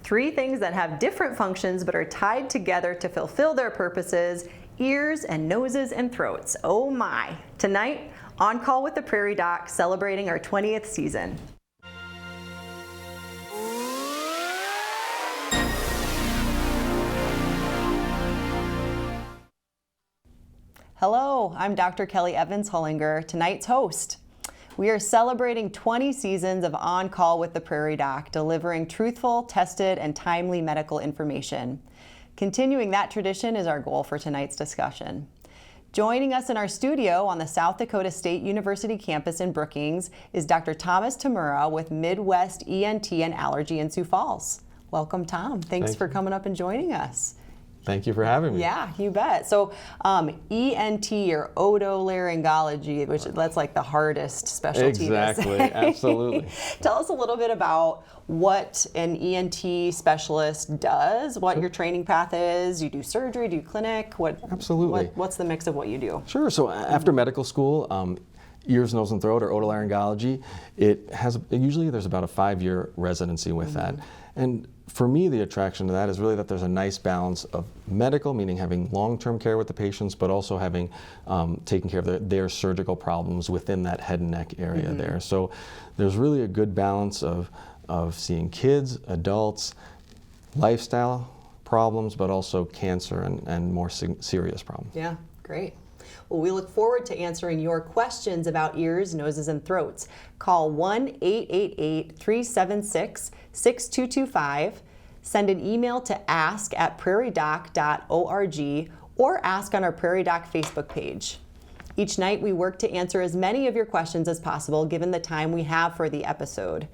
3 things that have different functions but are tied together to fulfill their purposes: ears and noses and throats. Oh my. Tonight, On Call with the Prairie Doc, celebrating our 20th season. Hello, I'm Dr. Kelly Evans-Hullinger, tonight's host. We are celebrating 20 seasons of On Call with the Prairie Doc, delivering truthful, tested, and timely medical information. Continuing that tradition is our goal for tonight's discussion. Joining us in our studio on the South Dakota State University campus in Brookings is Dr. Thomas Tamura with Midwest ENT and Allergy in Sioux Falls. Welcome, Tom. Thanks for coming up and joining us. Thank you for having me. Yeah, you bet. So ENT or otolaryngology, which that's like the hardest specialty. Exactly, absolutely. Tell us a little bit about what an ENT specialist does, what your training path is. You do surgery, do you clinic? Absolutely. What's the mix of what you do? Sure. So after medical school, ears, nose, and throat, or otolaryngology, usually there's about a 5-year residency with that. And for me, the attraction to that is really that there's a nice balance of medical, meaning having long-term care with the patients, but also having taking care of their surgical problems within that head and neck area there. So there's really a good balance of seeing kids, adults, lifestyle problems, but also cancer and more serious problems. Yeah, great. Well, we look forward to answering your questions about ears, noses, and throats. Call 1-888-376-6225. Send an email to ask@prairiedoc.org or ask on our Prairie Doc Facebook page. Each night we work to answer as many of your questions as possible given the time we have for the episode.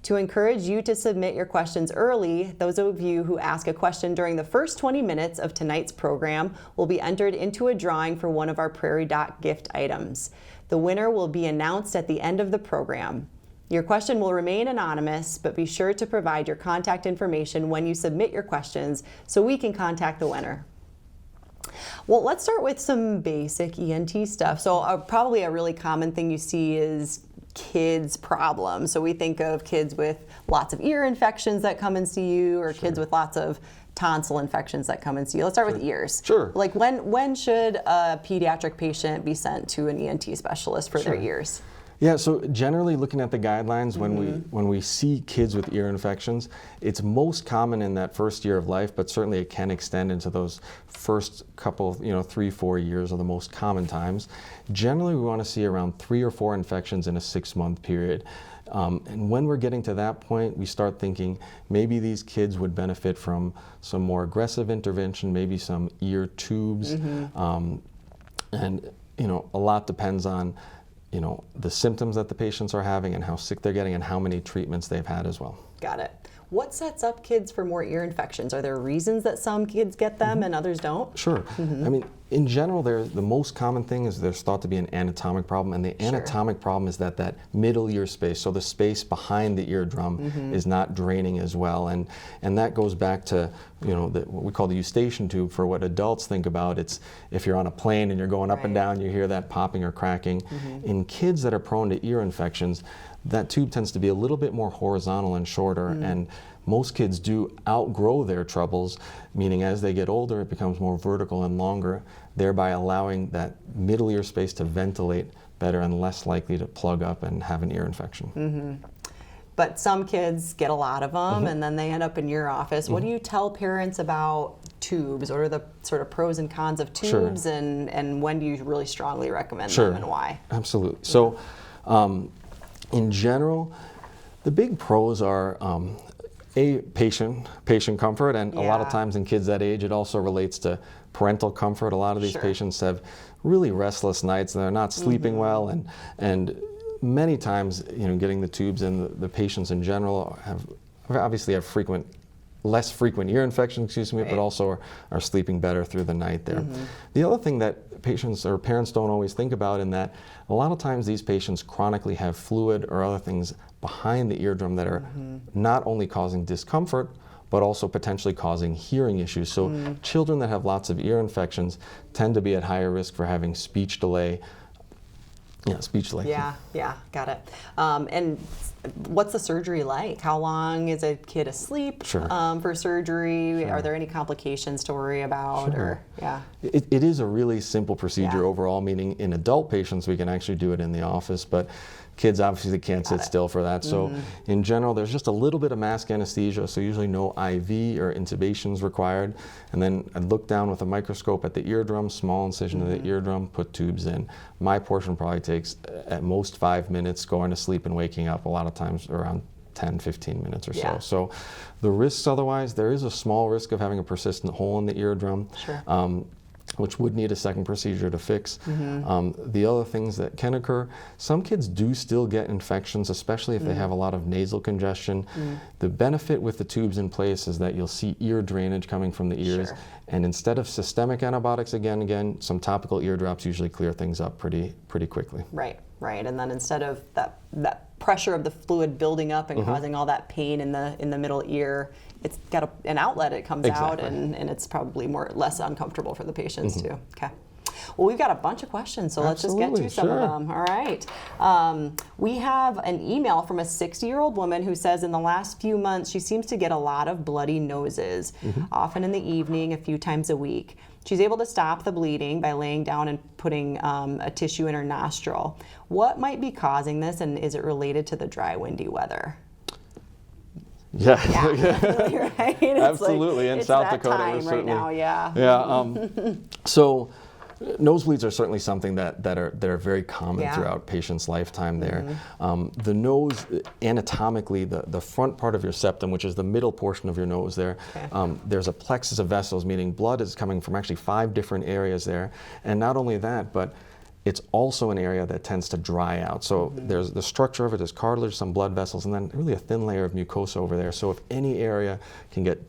To encourage you to submit your questions early, those of you who ask a question during the first 20 minutes of tonight's program will be entered into a drawing for one of our Prairie Doc gift items. The winner will be announced at the end of the program. Your question will remain anonymous, but be sure to provide your contact information when you submit your questions so we can contact the winner. Well, let's start with some basic ENT stuff. So probably a really common thing you see is kids' problems. So we think of kids with lots of ear infections that come and see you, or kids with lots of tonsil infections that come and see you. Let's start with ears. Sure. Like when should a pediatric patient be sent to an ENT specialist for their ears? Yeah, so generally looking at the guidelines, when we see kids with ear infections, it's most common in that first year of life, but certainly it can extend into those first couple, 3-4 years are the most common times. Generally, we want to see around 3 or 4 infections in a 6-month period. And when we're getting to that point, we start thinking maybe these kids would benefit from some more aggressive intervention, maybe some ear tubes. And, a lot depends on the symptoms that the patients are having and how sick they're getting and how many treatments they've had as well. Got it. What sets up kids for more ear infections? Are there reasons that some kids get them and others don't? Sure. I mean, in general, the most common thing is there's thought to be an anatomic problem, and the anatomic problem is that middle ear space, so the space behind the eardrum, is not draining as well, and that goes back to what we call the eustachian tube. For what adults think about, it's if you're on a plane and you're going up and down, you hear that popping or cracking. In kids that are prone to ear infections, that tube tends to be a little bit more horizontal and shorter, and most kids do outgrow their troubles, meaning as they get older it becomes more vertical and longer, thereby allowing that middle ear space to ventilate better and less likely to plug up and have an ear infection. But some kids get a lot of them and then they end up in your office. What do you tell parents about tubes? What are the sort of pros and cons of tubes, and when do you really strongly recommend them and why? Absolutely. So in general, the big pros are patient comfort, and a lot of times in kids that age it also relates to parental comfort. A lot of these patients have really restless nights and they're not sleeping well, and many times getting the tubes, and the patients in general obviously have less frequent ear infections, but also are sleeping better through the night there. The other thing that patients or parents don't always think about, in that a lot of times these patients chronically have fluid or other things behind the eardrum that are not only causing discomfort, but also potentially causing hearing issues. So children that have lots of ear infections tend to be at higher risk for having speech delay, Yeah, speech-like. Yeah, got it. And what's the surgery like? How long is a kid asleep for surgery? Are there any complications to worry about? Or It is a really simple procedure overall, meaning in adult patients we can actually do it in the office, but kids obviously can't sit still for that. So in general, there's just a little bit of mask anesthesia, so usually no IV or intubation is required. And then I'd look down with a microscope at the eardrum, small incision to the eardrum, put tubes in. My portion probably takes at most 5 minutes, going to sleep and waking up, a lot of times around 10, 15 minutes or so. So the risks otherwise, there is a small risk of having a persistent hole in the eardrum. Which would need a second procedure to fix. The other things that can occur, some kids do still get infections, especially if they have a lot of nasal congestion. The benefit with the tubes in place is that you'll see ear drainage coming from the ears, and instead of systemic antibiotics, again, some topical ear drops usually clear things up pretty quickly. Right, and then instead of that pressure of the fluid building up and causing all that pain in the middle ear, it's got an outlet, it comes out, and it's probably less uncomfortable for the patients too. Okay. Well, we've got a bunch of questions, so let's just get to some of them. All right. We have an email from a 60-year-old woman who says in the last few months she seems to get a lot of bloody noses, often in the evening, a few times a week. She's able to stop the bleeding by laying down and putting a tissue in her nostril. What might be causing this, and is it related to the dry, windy weather? Yeah, right? Absolutely. In South Dakota, time right now, So nosebleeds are certainly something that are very common throughout patients' lifetime there. The nose, anatomically, the front part of your septum, which is the middle portion of your nose there, there's a plexus of vessels, meaning blood is coming from actually 5 different areas there. And not only that, but it's also an area that tends to dry out. So there's the structure of it is cartilage, some blood vessels, and then really a thin layer of mucosa over there. So if any area can get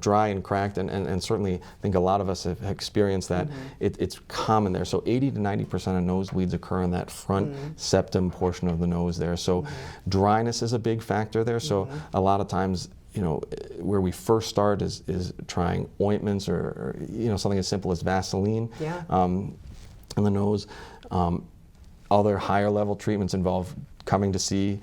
dry and cracked, and certainly I think a lot of us have experienced that, it's common there. So 80 to 90% of nosebleeds occur in that front septum portion of the nose there. So dryness is a big factor there. So a lot of times, where we first start is trying ointments or something as simple as Vaseline in the nose. Other higher level treatments involve coming to see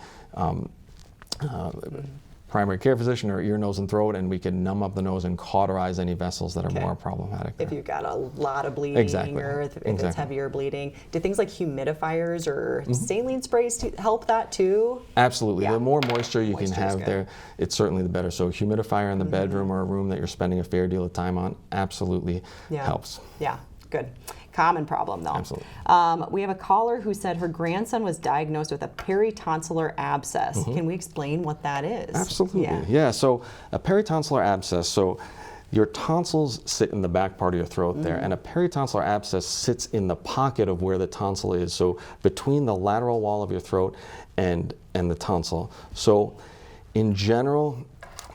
primary care physician or ear, nose, and throat, and we can numb up the nose and cauterize any vessels that are more problematic there. If you've got a lot of bleeding or if it's heavier bleeding. Do things like humidifiers or saline sprays help that too? Absolutely. The more moisture you can have there, it's certainly the better. So humidifier in the bedroom or a room that you're spending a fair deal of time on absolutely helps. Yeah, good. Common problem, though. Absolutely. We have a caller who said her grandson was diagnosed with a peritonsillar abscess. Can we explain what that is? Absolutely. Yeah. So a peritonsillar abscess, so your tonsils sit in the back part of your throat there, and a peritonsillar abscess sits in the pocket of where the tonsil is, so between the lateral wall of your throat and the tonsil. So in general,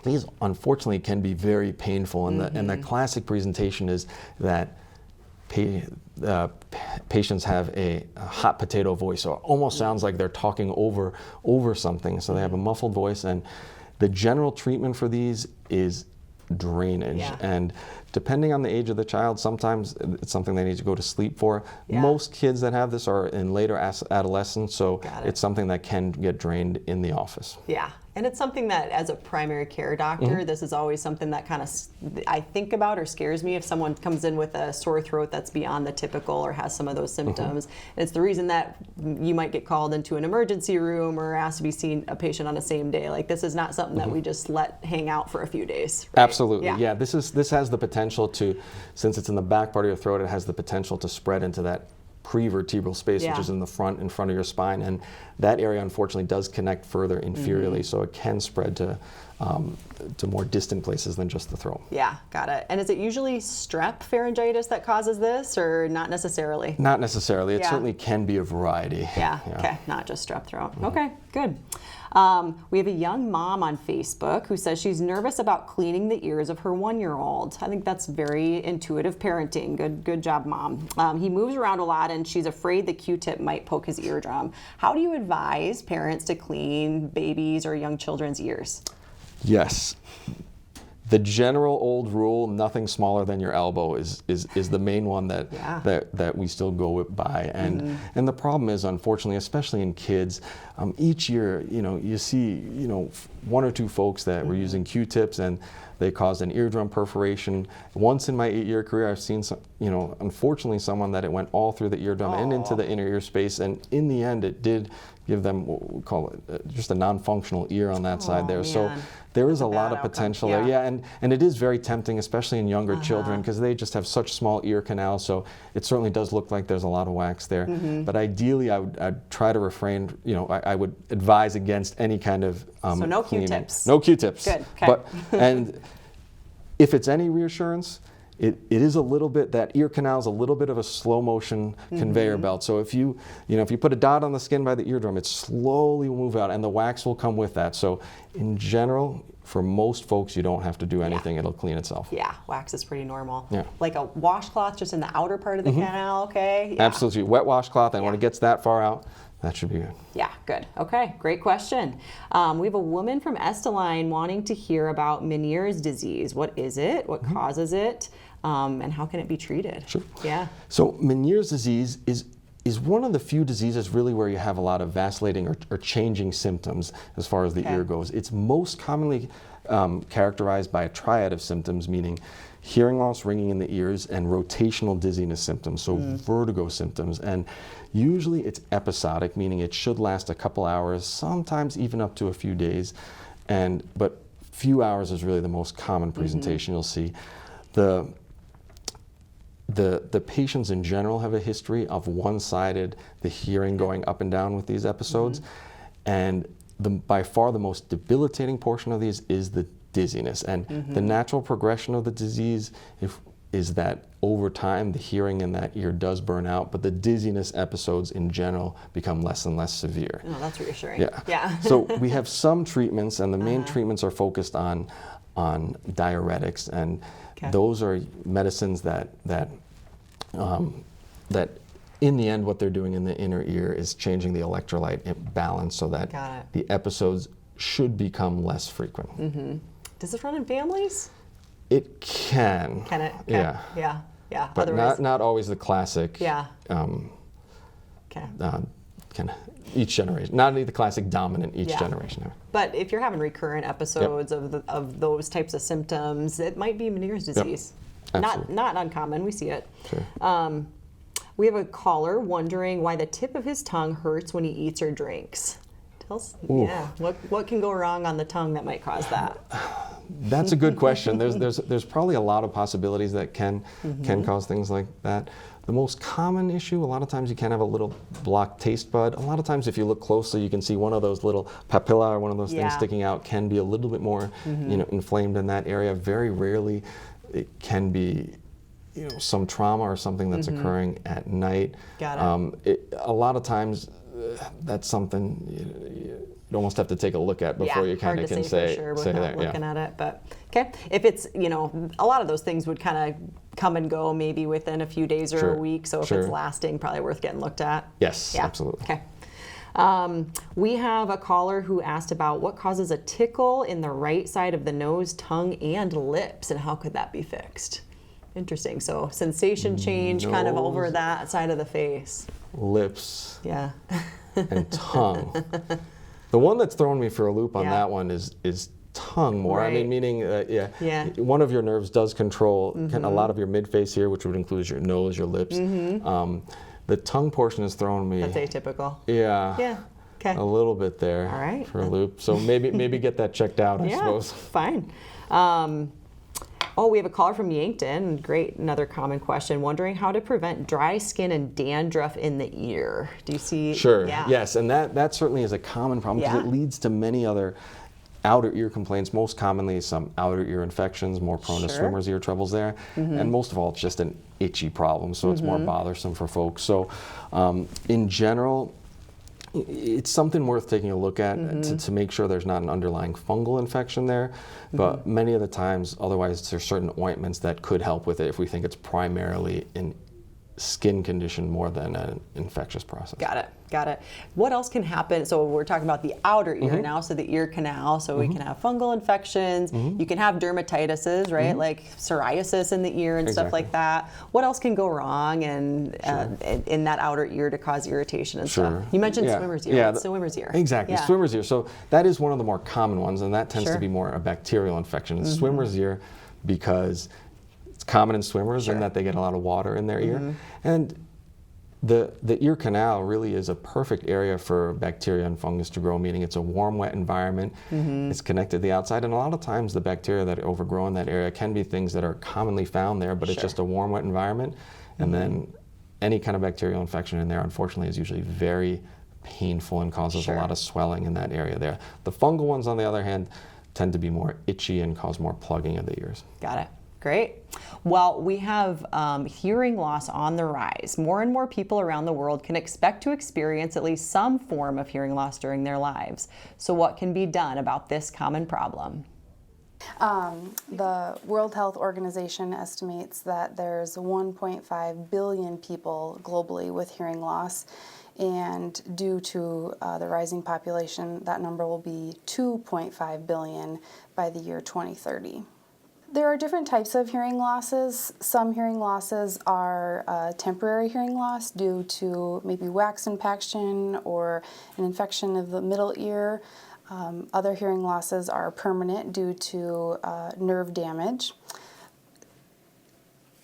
these unfortunately can be very painful, and the classic presentation is that patients have a hot potato voice, so it almost sounds like they're talking over something. So they have a muffled voice, and the general treatment for these is drainage. And depending on the age of the child, sometimes it's something they need to go to sleep for. Most kids that have this are in later adolescence, so it's something that can get drained in the office. And it's something that, as a primary care doctor, this is always something that kind of I think about or scares me if someone comes in with a sore throat that's beyond the typical or has some of those symptoms. And it's the reason that you might get called into an emergency room or asked to be seen a patient on the same day. Like, this is not something that we just let hang out for a few days. Right? Absolutely. Yeah. This has the potential to, since it's in the back part of your throat, it has the potential to spread into that prevertebral space, which is in front of your spine, and that area unfortunately does connect further inferiorly, so it can spread to more distant places than just the throat. Yeah, got it. And is it usually strep pharyngitis that causes this, or not necessarily? Not necessarily. It certainly can be a variety. Okay, not just strep throat. Okay, good. We have a young mom on Facebook who says she's nervous about cleaning the ears of her 1-year-old. I think that's very intuitive parenting. Good job, Mom. He moves around a lot, and she's afraid the Q-tip might poke his eardrum. How do you advise parents to clean babies or young children's ears? Yes. the general old rule, nothing smaller than your elbow, is the main one that that we still go by. And and the problem is, unfortunately, especially in kids, each year, you see, one or two folks that were using Q-tips and they caused an eardrum perforation. Once in my 8-year career, I've seen some, unfortunately, someone that it went all through the eardrum and into the inner ear space, and in the end, it did give them what we call it just a non-functional ear on that side there. Man. So there is a lot of potential there. Yeah, and it is very tempting, especially in younger children, because they just have such small ear canals. So it certainly does look like there's a lot of wax there. But ideally, I'd try to refrain. I would advise against any kind of so no cleaning. Q-tips. No Q-tips. Good. Okay. And if it's any reassurance, it is a little bit, that ear canal is a little bit of a slow motion conveyor belt. So if you put a dot on the skin by the eardrum, it slowly will move out and the wax will come with that. So in general, for most folks, you don't have to do anything. It'll clean itself. Yeah, wax is pretty normal. Yeah. Like a washcloth just in the outer part of the canal, okay? Yeah. Absolutely. Wet washcloth, and when it gets that far out, that should be good. Yeah, good. Okay, great question. We have a woman from Esteline wanting to hear about Menieres disease. What is it? What causes it? And how can it be treated? Sure. Yeah. So Menieres disease is one of the few diseases really where you have a lot of vacillating or changing symptoms as far as the ear goes. It's most commonly characterized by a triad of symptoms, meaning hearing loss, ringing in the ears, and rotational dizziness symptoms, so vertigo symptoms. And usually it's episodic, meaning it should last a couple hours, sometimes even up to a few days. But few hours is really the most common presentation you'll see. The patients in general have a history of one-sided, the hearing going up and down with these episodes. And by far the most debilitating portion of these is the dizziness. And the natural progression of the disease is that over time the hearing in that ear does burn out, but the dizziness episodes in general become less and less severe. Oh, that's reassuring. Yeah. So we have some treatments, and the main treatments are focused on diuretics, and those are medicines that in the end what they're doing in the inner ear is changing the electrolyte balance so that the episodes should become less frequent. Does it run in families? It can. Can it? Yeah. Yeah. But not always the classic. Yeah. Each generation, not the classic dominant each generation. But if you're having recurrent episodes of those types of symptoms, it might be Menieres disease. Not uncommon. We see it. Sure. We have a caller wondering why the tip of his tongue hurts when he eats or drinks. Tell us, what can go wrong on the tongue that might cause that? That's a good question. There's probably a lot of possibilities that can cause things like that. The most common issue, a lot of times you can have a little blocked taste bud. A lot of times if you look closely, you can see one of those little papilla or one of those things sticking out can be a little bit more inflamed in that area. Very rarely it can be some trauma or something that's occurring at night. Got it. A lot of times that's something you almost have to take a look at before you kind of can say for sure without looking at it. But okay, if it's a lot of those things would kind of come and go maybe within a few days or a week. So if it's lasting, probably worth getting looked at. Yes, absolutely. Okay. We have a caller who asked about what causes a tickle in the right side of the nose, tongue, and lips, and how could that be fixed? Interesting. So sensation change kind of over that side of the face. Lips. Yeah. And tongue. The one that's thrown me for a loop on that one is tongue more. Right. I mean, meaning, one of your nerves does control a lot of your midface here, which would include your nose, your lips. The tongue portion has thrown me. That's atypical. Yeah. Yeah. Okay. A little bit there. All right. For a loop. So maybe get that checked out, I suppose. Fine. We have a caller from Yankton. Great, another common question. Wondering how to prevent dry skin and dandruff in the ear. Do you see? Sure. Yes, and that certainly is a common problem because it leads to many other outer ear complaints, most commonly some outer ear infections, more prone to swimmer's ear troubles there. And most of all, it's just an itchy problem, so it's more bothersome for folks. So in general, it's something worth taking a look at to make sure there's not an underlying fungal infection there. But many of the times, otherwise, there's certain ointments that could help with it if we think it's primarily an skin condition more than an infectious process. Got it. What else can happen? So we're talking about the outer ear now, so the ear canal. So we can have fungal infections. You can have dermatitises, right? Like psoriasis in the ear and stuff like that. What else can go wrong in that outer ear to cause irritation and stuff? You mentioned swimmer's ear. Yeah, swimmer's ear. Exactly, swimmer's ear. So that is one of the more common ones, and that tends to be more a bacterial infection. It's swimmer's ear because it's common in swimmers in that they get a lot of water in their ear. And the ear canal really is a perfect area for bacteria and fungus to grow, meaning it's a warm, wet environment. It's connected to the outside, and a lot of times the bacteria that overgrow in that area can be things that are commonly found there, but it's just a warm, wet environment. And then any kind of bacterial infection in there, unfortunately, is usually very painful and causes a lot of swelling in that area there. The fungal ones, on the other hand, tend to be more itchy and cause more plugging of the ears. Got it. Great. Well, we have hearing loss on the rise. More and more people around the world can expect to experience at least some form of hearing loss during their lives. So what can be done about this common problem? The World Health Organization estimates that there's 1.5 billion people globally with hearing loss. And due to the rising population, that number will be 2.5 billion by the year 2030. There are different types of hearing losses. Some hearing losses are temporary hearing loss due to maybe wax impaction or an infection of the middle ear. Other hearing losses are permanent due to nerve damage.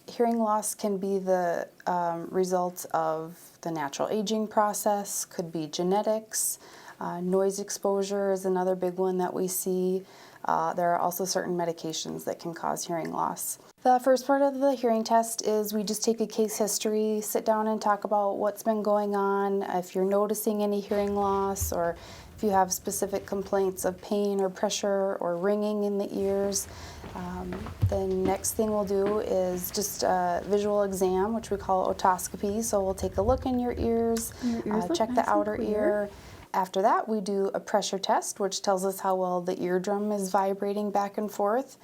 Hearing loss can be the result of the natural aging process, could be genetics. Noise exposure is another big one that we see. There are also certain medications that can cause hearing loss. The first part of the hearing test is we just take a case history, sit down and talk about what's been going on, if you're noticing any hearing loss, or if you have specific complaints of pain or pressure or ringing in the ears. The next thing we'll do is just a visual exam, which we call otoscopy. So we'll take a look in your ears, check the outer ear. After that, we do a pressure test, which tells us how well the eardrum is vibrating back and forth.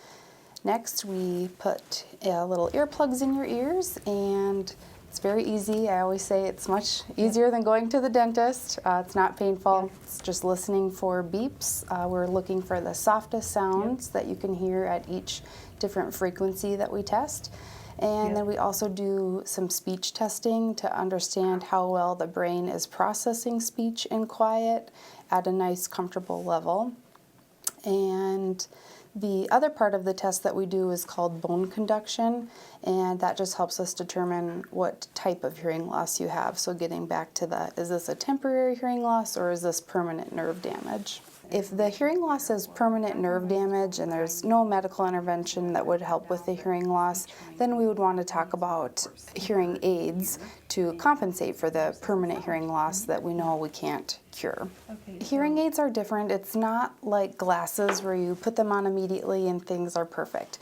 Next, we put little earplugs in your ears, and it's very easy. I always say it's much easier than going to the dentist. It's not painful. It's just listening for beeps. We're looking for the softest sounds that you can hear at each different frequency that we test. And then we also do some speech testing to understand how well the brain is processing speech in quiet at a nice, comfortable level. And the other part of the test that we do is called bone conduction, and that just helps us determine what type of hearing loss you have. So getting back to that, is this a temporary hearing loss or is this permanent nerve damage? If the hearing loss is permanent nerve damage and there's no medical intervention that would help with the hearing loss, then we would want to talk about hearing aids to compensate for the permanent hearing loss that we know we can't cure. Hearing aids are different. It's not like glasses where you put them on immediately and things are perfect.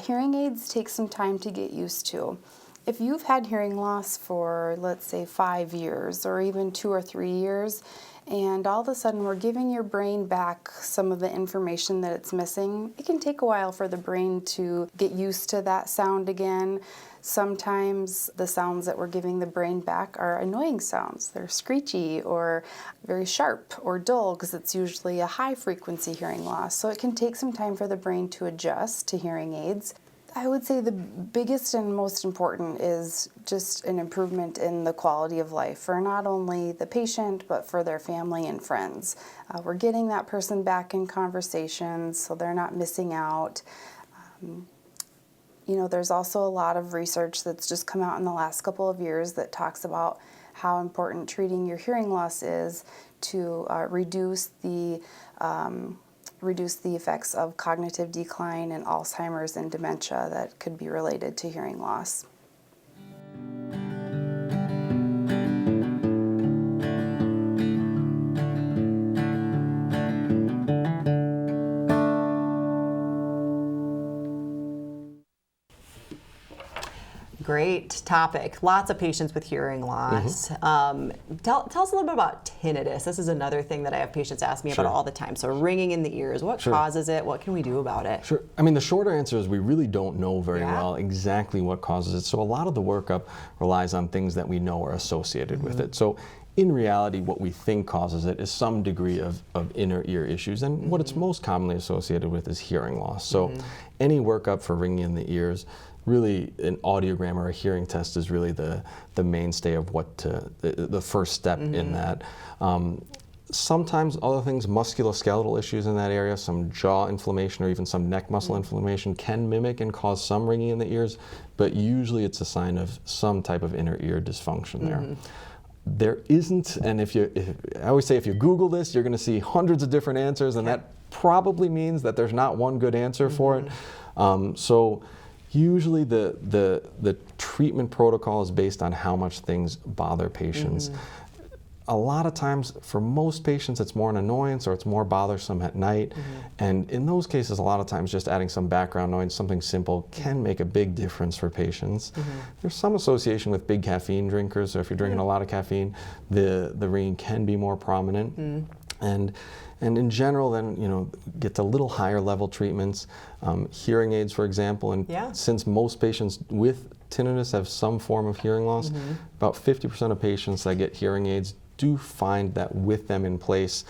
Hearing aids take some time to get used to. If you've had hearing loss for, let's say, 5 years or even 2 or 3 years, and all of a sudden we're giving your brain back some of the information that it's missing, it can take a while for the brain to get used to that sound again. Sometimes the sounds that we're giving the brain back are annoying sounds. They're screechy or very sharp or dull because it's usually a high frequency hearing loss. So it can take some time for the brain to adjust to hearing aids. I would say the biggest and most important is just an improvement in the quality of life for not only the patient, but for their family and friends. We're getting that person back in conversations so they're not missing out. There's also a lot of research that's just come out in the last couple of years that talks about how important treating your hearing loss is to reduce the effects of cognitive decline and Alzheimer's and dementia that could be related to hearing loss. Great topic. Lots of patients with hearing loss. Tell us a little bit about tinnitus. This is another thing that I have patients ask me about all the time. So ringing in the ears, what causes it? What can we do about it? Sure. I mean, the shorter answer is we really don't know very well exactly what causes it. So a lot of the workup relies on things that we know are associated with it. So in reality, what we think causes it is some degree of inner ear issues. And what it's most commonly associated with is hearing loss. So any workup for ringing in the ears, really an audiogram or a hearing test is really the mainstay of the first step in that. Sometimes other things, musculoskeletal issues in that area, some jaw inflammation or even some neck muscle inflammation can mimic and cause some ringing in the ears, but usually it's a sign of some type of inner ear dysfunction there. There isn't, and I always say if you Google this, you're going to see hundreds of different answers, and that probably means that there's not one good answer for it. So usually the treatment protocol is based on how much things bother patients. A lot of times, for most patients, it's more an annoyance or it's more bothersome at night. And in those cases, a lot of times just adding some background noise, something simple, can make a big difference for patients. There's some association with big caffeine drinkers, so if you're drinking a lot of caffeine, the ringing can be more prominent. And in general, then, get to a little higher level treatments, hearing aids, for example. And since most patients with tinnitus have some form of hearing loss, about 50% of patients that get hearing aids do find that with them in place,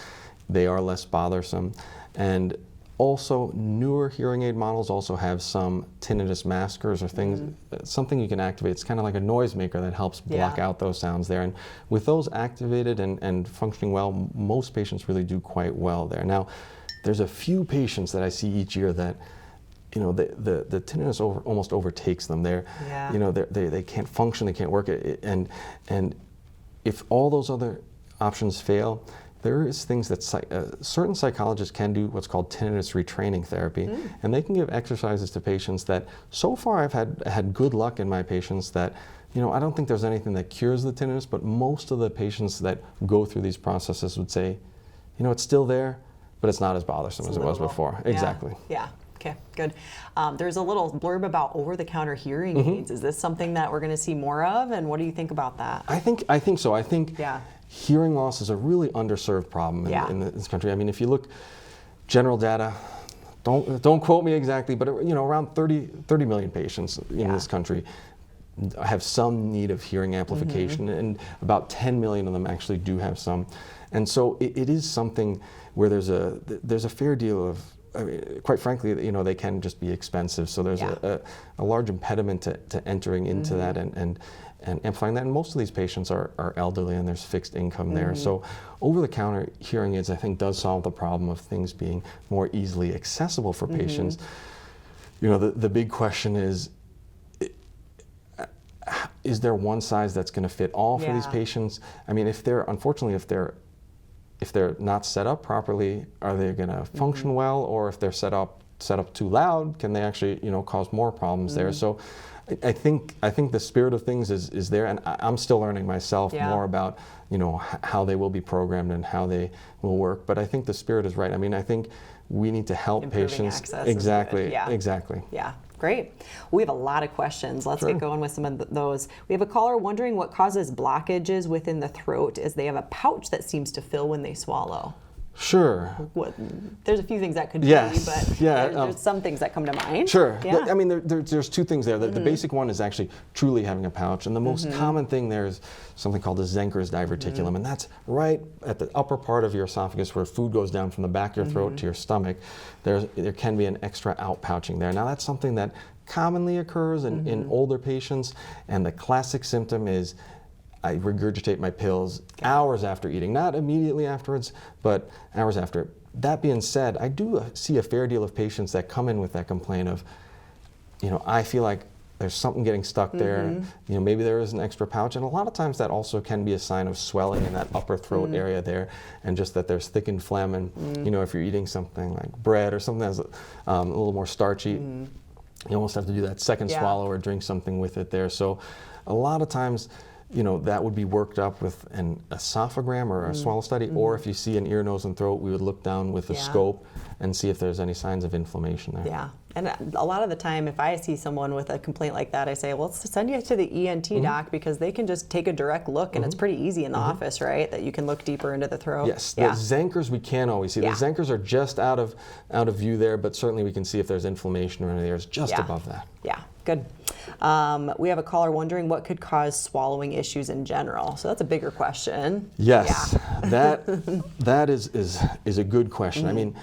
they are less bothersome. And also, newer hearing aid models also have some tinnitus maskers or things, something you can activate. It's kind of like a noisemaker that helps block out those sounds there. And with those activated and functioning well, most patients really do quite well there. Now, there's a few patients that I see each year that the tinnitus almost overtakes them. They can't function, they can't work, and if all those other options fail, there is things that certain psychologists can do what's called tinnitus retraining therapy, and they can give exercises to patients that, so far I've had good luck in my patients that, I don't think there's anything that cures the tinnitus, but most of the patients that go through these processes would say, it's still there, but it's not as bothersome as it was before. Exactly. Yeah. Okay, good. There's a little blurb about over-the-counter hearing aids. Is this something that we're going to see more of, and what do you think about that? I think so. I think hearing loss is a really underserved problem in this country. I mean, if you look general data, don't quote me exactly, but around 30 million patients in this country have some need of hearing amplification, and about 10 million of them actually do have some. And so it is something where there's a fair deal of, quite frankly, they can just be expensive. So there's a large impediment to entering into that and amplifying that. And most of these patients are elderly and there's fixed income there. So over-the-counter hearing aids, I think, does solve the problem of things being more easily accessible for patients. The big question is there one size that's going to fit all for these patients? I mean, if they're not set up properly, are they going to function well? Or if they're set up too loud, can they actually cause more problems there? So I think the spirit of things is there, and I'm still learning myself more about how they will be programmed and how they will work. But I think the spirit is right. I mean, I think we need to help patients. Exactly. Yeah. Great. We have a lot of questions. Let's get going with some of those. We have a caller wondering what causes blockages within the throat, as they have a pouch that seems to fill when they swallow. Sure. There's a few things that could be, but there's some things that come to mind. Sure. Yeah. I mean, there's two things there. The basic one is actually truly having a pouch, and the most common thing there is something called the Zenker's diverticulum, and that's right at the upper part of your esophagus where food goes down from the back of your throat to your stomach. There can be an extra outpouching there. Now, that's something that commonly occurs in older patients, and the classic symptom is I regurgitate my pills hours after eating, not immediately afterwards, but hours after. That being said, I do see a fair deal of patients that come in with that complaint of, I feel like there's something getting stuck there. Maybe there is an extra pouch, and a lot of times that also can be a sign of swelling in that upper throat area there, and just that there's thickened phlegm. And if you're eating something like bread or something that's a little more starchy, you almost have to do that second swallow or drink something with it there. So a lot of times, that would be worked up with an esophagram or a swallow study, or if you see an ear, nose, and throat, we would look down with a scope and see if there's any signs of inflammation there. Yeah, and a lot of the time, if I see someone with a complaint like that, I say, well, let's send you to the ENT doc, because they can just take a direct look, and it's pretty easy in the office, right? That you can look deeper into the throat. Yes, the Zenkers we can't always see. The Zenkers are just out of view there, but certainly we can see if there's inflammation or any areas just above that. Yeah, good. We have a caller wondering what could cause swallowing issues in general. So that's a bigger question. Yes, that is a good question. I mean,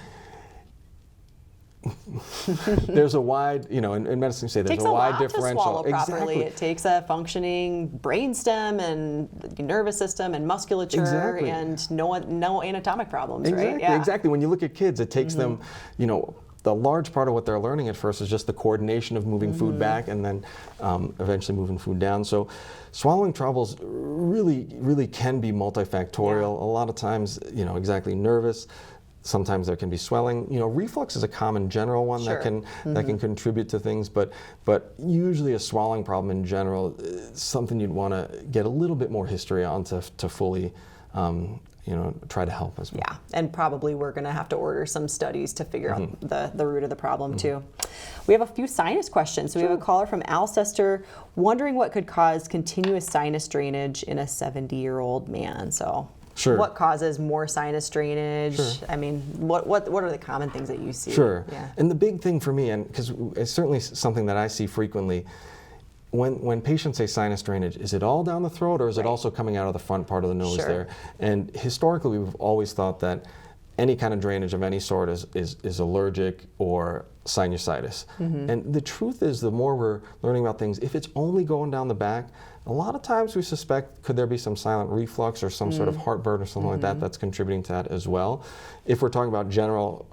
there's a wide, in medicine you say there's a wide differential. To swallow properly. Exactly. It takes a functioning brainstem and nervous system and musculature and no anatomic problems, exactly. right? Yeah. Exactly. When you look at kids, it takes them, the large part of what they're learning at first is just the coordination of moving food back and then eventually moving food down. So swallowing troubles really can be multifactorial. A lot of times, nervous. Sometimes there can be swelling. Reflux is a common general one that can contribute to things, but usually a swallowing problem in general is something you'd want to get a little bit more history on to fully try to help as well. Yeah, and probably we're going to have to order some studies to figure out the root of the problem too. We have a few sinus questions. So we have a caller from Alcester wondering what could cause continuous sinus drainage in a 70-year-old man. So what causes more sinus drainage? I mean, what are the common things that you see? Yeah. And the big thing for me, and because it's certainly something that I see frequently, when patients say sinus drainage, is it all down the throat, or is it also coming out of the front part of the nose there? And historically, we've always thought that any kind of drainage of any sort is allergic or sinusitis. And the truth is, the more we're learning about things, if it's only going down the back, a lot of times we suspect could there be some silent reflux or some sort of heartburn or something like that that's contributing to that as well. If we're talking about general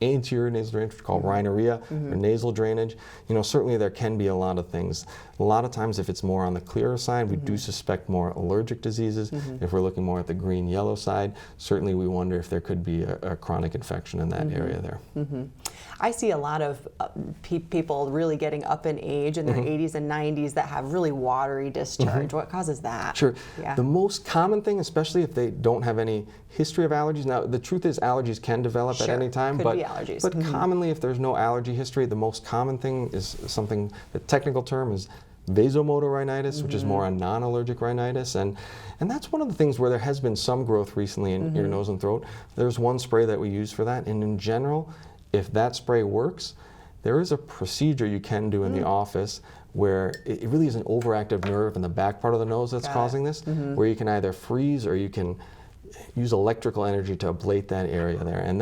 anterior nasal drainage, which we call rhinorrhea, or nasal drainage, certainly there can be a lot of things. A lot of times if it's more on the clearer side, we do suspect more allergic diseases. If we're looking more at the green-yellow side, certainly we wonder if there could be a chronic infection in that area there. I see a lot of people really getting up in age in their 80s and 90s that have really watery discharge. What causes that? Sure. The most common thing, especially if they don't have any history of allergies. Now, the truth is allergies can develop at any time, but commonly if there's no allergy history, the most common thing is something, the technical term is vasomotor rhinitis, which is more a non-allergic rhinitis, and that's one of the things where there has been some growth recently in ear, nose, and throat. There's one spray that we use for that, and in general, if that spray works, there is a procedure you can do in the office where it really is an overactive nerve in the back part of the nose that's causing this, where you can either freeze or you can use electrical energy to ablate that area there, and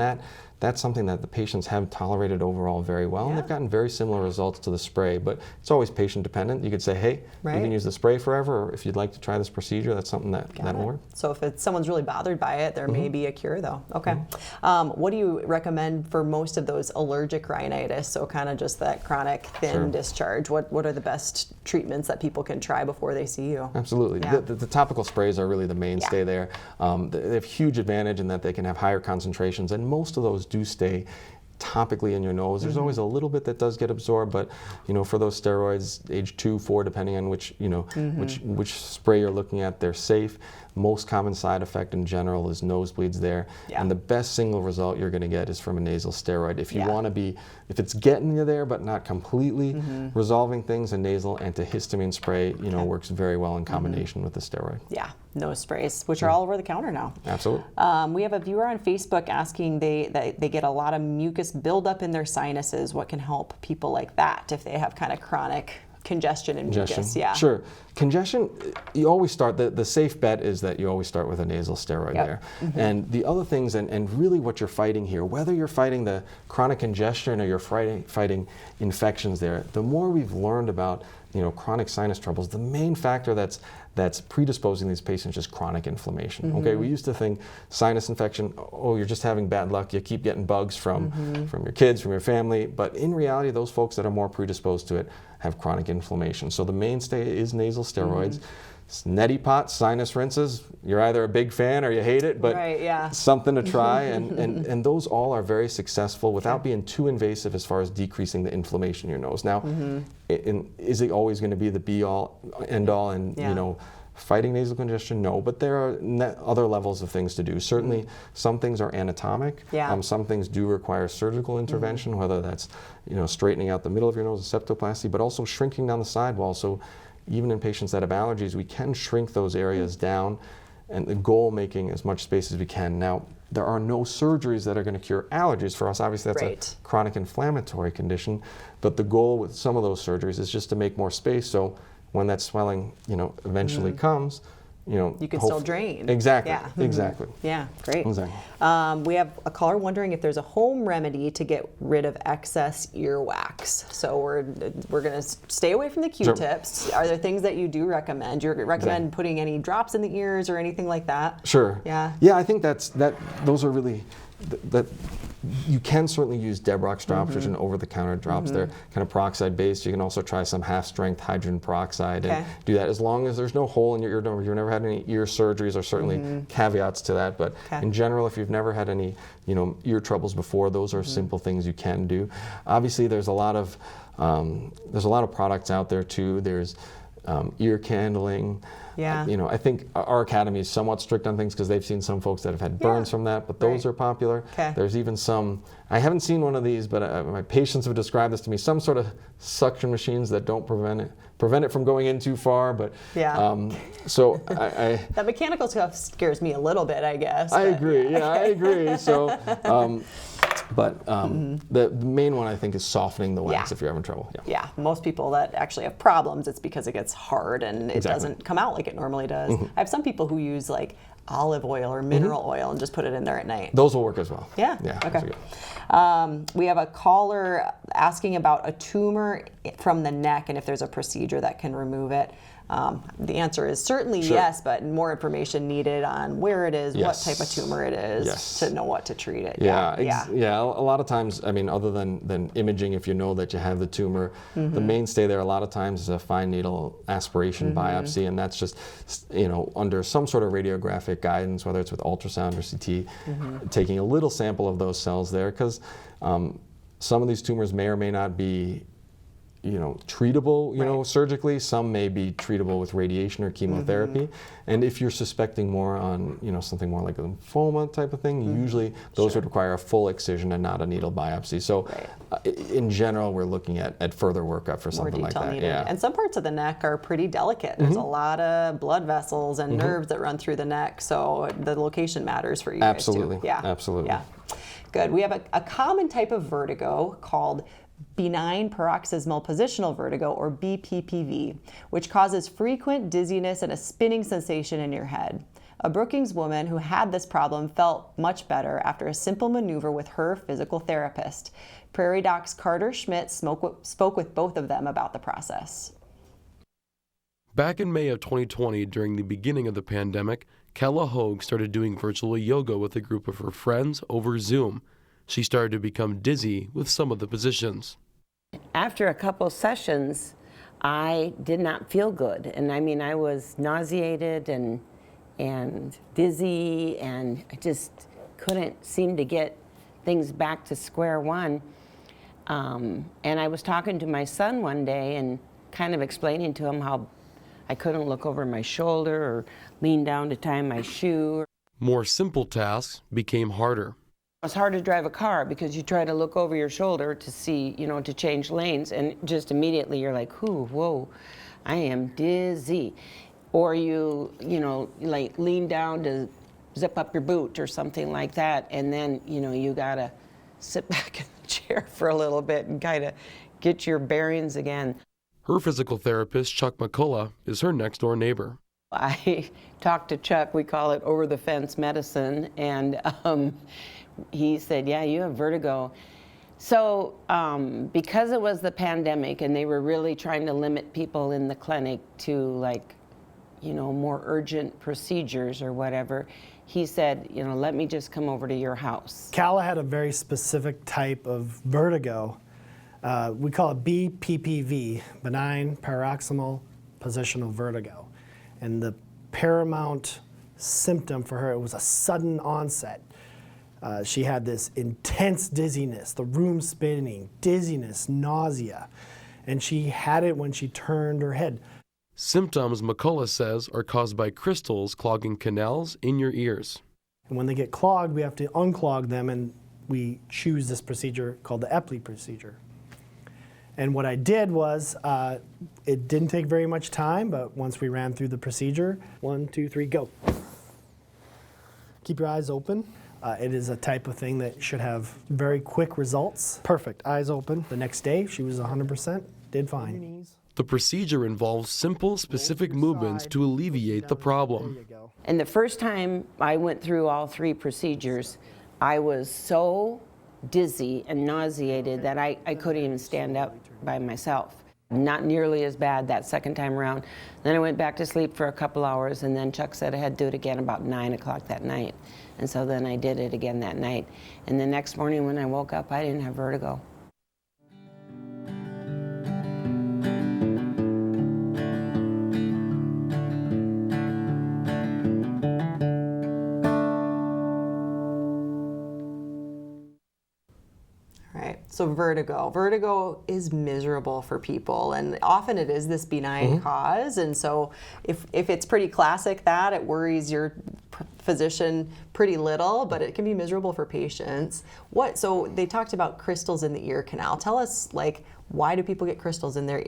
that's something that the patients have tolerated overall very well, and they've gotten very similar results to the spray, but it's always patient dependent. You could say, hey, you can use the spray forever, or if you'd like to try this procedure, that's something that'll work. So if someone's really bothered by it, there may be a cure though. Okay. What do you recommend for most of those allergic rhinitis, so kind of just that chronic thin discharge? What are the best treatments that people can try before they see you? Absolutely. The topical sprays are really the mainstay there. They have huge advantage in that they can have higher concentrations, and most of those do stay topically in your nose. There's always a little bit that does get absorbed, but for those steroids, age 2, 4, depending on which which spray you're looking at, they're safe. Most common side effect in general is nosebleeds there, and the best single result you're going to get is from a nasal steroid. If you want to be, if it's getting you there but not completely resolving things, a nasal antihistamine spray works very well in combination with the steroid. Yeah, nose sprays, which are all over the counter now. Absolutely. We have a viewer on Facebook asking they get a lot of mucus buildup in their sinuses. What can help people like that if they have kind of chronic congestion and mucus? Sure. Congestion, you always start, the safe bet is that you always start with a nasal steroid there. And the other things, and really what you're fighting here, whether you're fighting the chronic congestion or you're fighting infections there, the more we've learned about chronic sinus troubles, the main factor that's predisposing these patients is chronic inflammation. Okay, we used to think sinus infection, oh, you're just having bad luck, you keep getting bugs from your kids, from your family, but in reality, those folks that are more predisposed to it have chronic inflammation. So the mainstay is nasal steroids. Neti pot, sinus rinses, you're either a big fan or you hate it, but something to try, and those all are very successful without being too invasive as far as decreasing the inflammation in your nose. Now, is it always going to be the be-all, end-all, and fighting nasal congestion? No, but there are other levels of things to do. Certainly, some things are anatomic. Yeah. Some things do require surgical intervention, whether that's straightening out the middle of your nose, septoplasty, but also shrinking down the sidewall. So even in patients that have allergies, we can shrink those areas down, and the goal making as much space as we can. Now, there are no surgeries that are going to cure allergies for us. Obviously, that's a chronic inflammatory condition, but the goal with some of those surgeries is just to make more space, so when that swelling, eventually comes, you can still drain. Exactly. Yeah. Exactly. Yeah, great. Exactly. We have a caller wondering if there's a home remedy to get rid of excess earwax. So we're going to stay away from the Q-tips. Sure. Are there things that you do recommend? Do you recommend putting any drops in the ears or anything like that? Sure. Yeah. Yeah, I think those are really that. You can certainly use Debrox drops, which are over-the-counter drops. They're kind of peroxide-based. You can also try some half-strength hydrogen peroxide and do that, as long as there's no hole in your eardrum. You've never had any ear surgeries, or certainly caveats to that. But in general, if you've never had any ear troubles before, those are simple things you can do. Obviously, there's a lot of products out there too. There's ear candling. Yeah. I think our academy is somewhat strict on things because they've seen some folks that have had burns from that, but those are popular. Okay. There's even some, I haven't seen one of these, but my patients have described this to me, some sort of suction machines that don't prevent it from going in too far, but so I that mechanical stuff scares me a little bit, I guess. I agree. Yeah, I agree. So but the main one, I think, is softening the wax if you're having trouble. Yeah, most people that actually have problems, it's because it gets hard and it doesn't come out like it normally does. I have some people who use like olive oil or mineral oil and just put it in there at night. Those will work as well. Yeah? Okay. We have a caller asking about a tumor from the neck and if there's a procedure that can remove it. The answer is certainly yes, but more information needed on where it is, what type of tumor it is, to know what to treat it. A lot of times, I mean, other than imaging, if you know that you have the tumor, the mainstay there a lot of times is a fine needle aspiration biopsy, and that's just, under some sort of radiographic guidance, whether it's with ultrasound or CT, taking a little sample of those cells there, because some of these tumors may or may not be treatable, surgically. Some may be treatable with radiation or chemotherapy. And if you're suspecting more on, something more like a lymphoma type of thing, usually those would require a full excision and not a needle biopsy. So in general, we're looking at further workup for something like that. Needed. And some parts of the neck are pretty delicate. There's a lot of blood vessels and nerves that run through the neck. So the location matters for you guys too. Absolutely. Yeah. Good. We have a common type of vertigo called benign paroxysmal positional vertigo, or BPPV, which causes frequent dizziness and a spinning sensation in your head. A Brookings woman who had this problem felt much better after a simple maneuver with her physical therapist. Prairie Doc's Carter Schmidt spoke with both of them about the process. Back in May of 2020, during the beginning of the pandemic, Kella Hogue started doing virtual yoga with a group of her friends over Zoom. She started to become dizzy with some of the positions. After a couple sessions, I did not feel good. And I mean, I was nauseated and dizzy, and I just couldn't seem to get things back to square one. And I was talking to my son one day and kind of explaining to him how I couldn't look over my shoulder or lean down to tie my shoe. More simple tasks became harder. It's hard to drive a car because you try to look over your shoulder to see, to change lanes, and just immediately you're like, whoa, I am dizzy. Or you like lean down to zip up your boot or something like that, and then, you gotta sit back in the chair for a little bit and kind of get your bearings again. Her physical therapist, Chuck McCullough, is her next door neighbor. I talked to Chuck, we call it over-the-fence medicine, and he said, yeah, you have vertigo. So because it was the pandemic and they were really trying to limit people in the clinic to more urgent procedures or whatever, he said, let me just come over to your house. Kala had a very specific type of vertigo. We call it BPPV, benign paroxysmal positional vertigo. And the paramount symptom for her, it was a sudden onset. She had this intense dizziness, the room spinning, dizziness, nausea, and she had it when she turned her head. Symptoms, McCullough says, are caused by crystals clogging canals in your ears. And when they get clogged, we have to unclog them, and we choose this procedure called the Epley procedure. And what I did was, it didn't take very much time, but once we ran through the procedure, 1, 2, 3, go. Keep your eyes open. It is a type of thing that should have very quick results. Perfect, eyes open. The next day, she was 100%, did fine. The procedure involves simple, specific movements to alleviate the problem. And the first time I went through all 3 procedures, I was so dizzy and nauseated that I couldn't even stand up by myself. Not nearly as bad that second time around. Then I went back to sleep for a couple hours, and then Chuck said I had to do it again about 9 o'clock that night. And so then I did it again that night. And the next morning when I woke up, I didn't have vertigo. So vertigo. Vertigo is miserable for people, and often it is this benign cause. And so if it's pretty classic that, it worries your physician pretty little, but it can be miserable for patients. So they talked about crystals in the ear canal. Tell us, like, why do people get crystals in their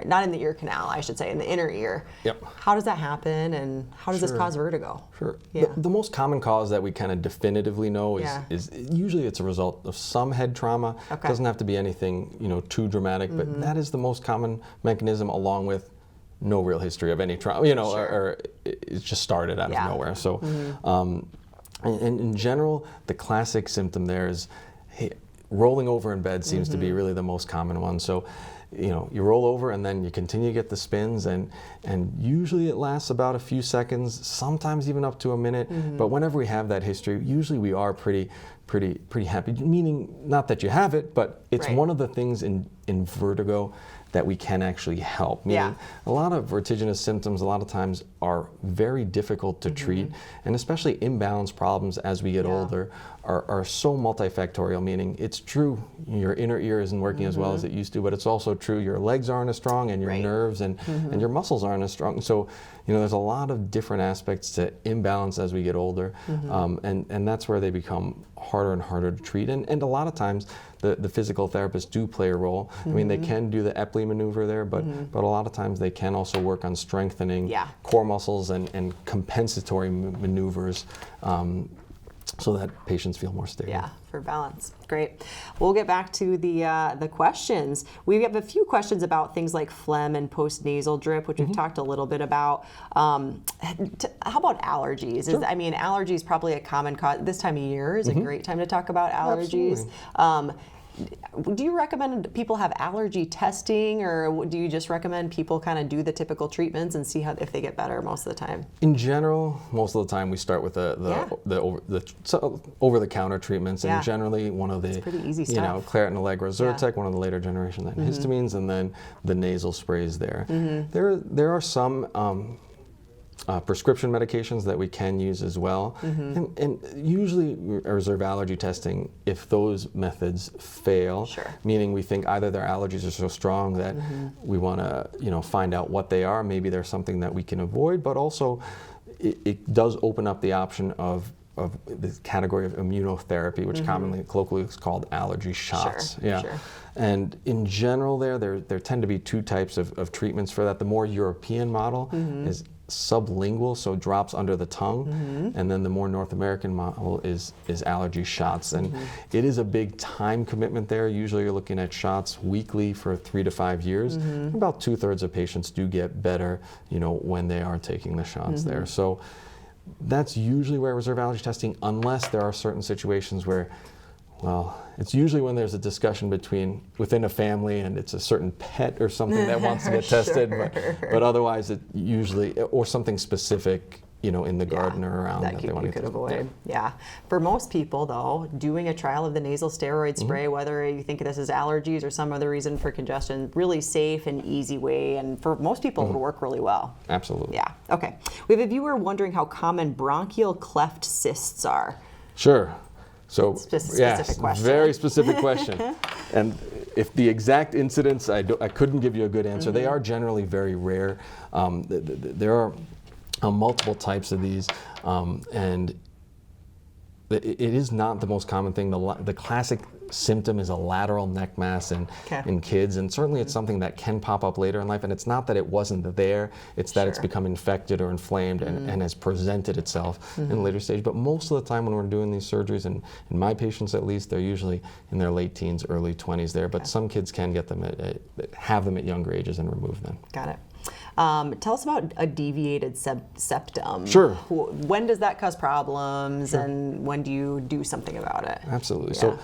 not in the ear canal, I should say, in the inner ear? Yep. How does that happen, and how does this cause vertigo? Sure. Yeah. The most common cause that we kind of definitively know is usually it's a result of some head trauma. Okay. It doesn't have to be anything, too dramatic, but that is the most common mechanism, along with no real history of any trauma, or it just started out of nowhere. So, and in general, the classic symptom there is, rolling over in bed seems to be really the most common one. So, you roll over and then you continue to get the spins, and usually it lasts about a few seconds, sometimes even up to a minute. But whenever we have that history, usually we are pretty happy. Meaning, not that you have it, but it's one of the things in vertigo that we can actually help. Meaning, a lot of vertiginous symptoms a lot of times are very difficult to treat, and especially imbalance problems as we get older are so multifactorial. Meaning, it's true your inner ear isn't working as well as it used to, but it's also true your legs aren't as strong, and your nerves and your muscles aren't as strong. So, there's a lot of different aspects to imbalance as we get older, and that's where they become harder and harder to treat. And a lot of times the physical therapists do play a role. I mean, they can do the Epley maneuver there, but a lot of times they can also work on strengthening core muscles and compensatory maneuvers, so that patients feel more stable. Yeah, for balance. Great. We'll get back to the questions. We have a few questions about things like phlegm and post-nasal drip, which we've talked a little bit about. How about allergies? Allergies is probably a common cause. This time of year is a great time to talk about allergies. Do you recommend people have allergy testing, or do you just recommend people kind of do the typical treatments and see if they get better most of the time? In general, most of the time we start with the over-the-counter treatments, and generally one of the pretty easy stuff. Claret and Allegra, Zyrtec, one of the later generation antihistamines, and then the nasal sprays there. There are some prescription medications that we can use as well, and usually we reserve allergy testing if those methods fail, meaning we think either their allergies are so strong that we want to find out what they are. Maybe there's something that we can avoid, but also it does open up the option of this category of immunotherapy, which commonly colloquially is called allergy shots. And in general there tend to be 2 types of treatments for that. The more European model is sublingual, so drops under the tongue, and then the more North American model is allergy shots. And it is a big time commitment there. Usually you're looking at shots weekly for 3 to 5 years. About 2/3 of patients do get better, when they are taking the shots there. So that's usually where I reserve allergy testing, unless there are certain situations where, it's usually when there's a discussion within a family and it's a certain pet or something that wants to get tested, but otherwise it usually, or something specific, in the garden or around that they want to could avoid. For most people, though, doing a trial of the nasal steroid spray, whether you think this is allergies or some other reason for congestion, really safe and easy way, and for most people it would work really well. Absolutely. Yeah. Okay. We have a viewer wondering how common bronchial cleft cysts are. Sure. So, specific question. Very specific question. And if the exact incidence, I couldn't give you a good answer. They are generally very rare. There are multiple types of these, and it is not the most common thing. The classic symptom is a lateral neck mass in kids, and certainly it's something that can pop up later in life, and it's not that it wasn't there, it's that it's become infected or inflamed and has presented itself in a later stage. But most of the time when we're doing these surgeries, and in my patients at least, they're usually in their late teens, early 20s there, but some kids can get them have them at younger ages and remove them. Got it. Tell us about a deviated septum. Sure. When does that cause problems, and when do you do something about it? Absolutely. So,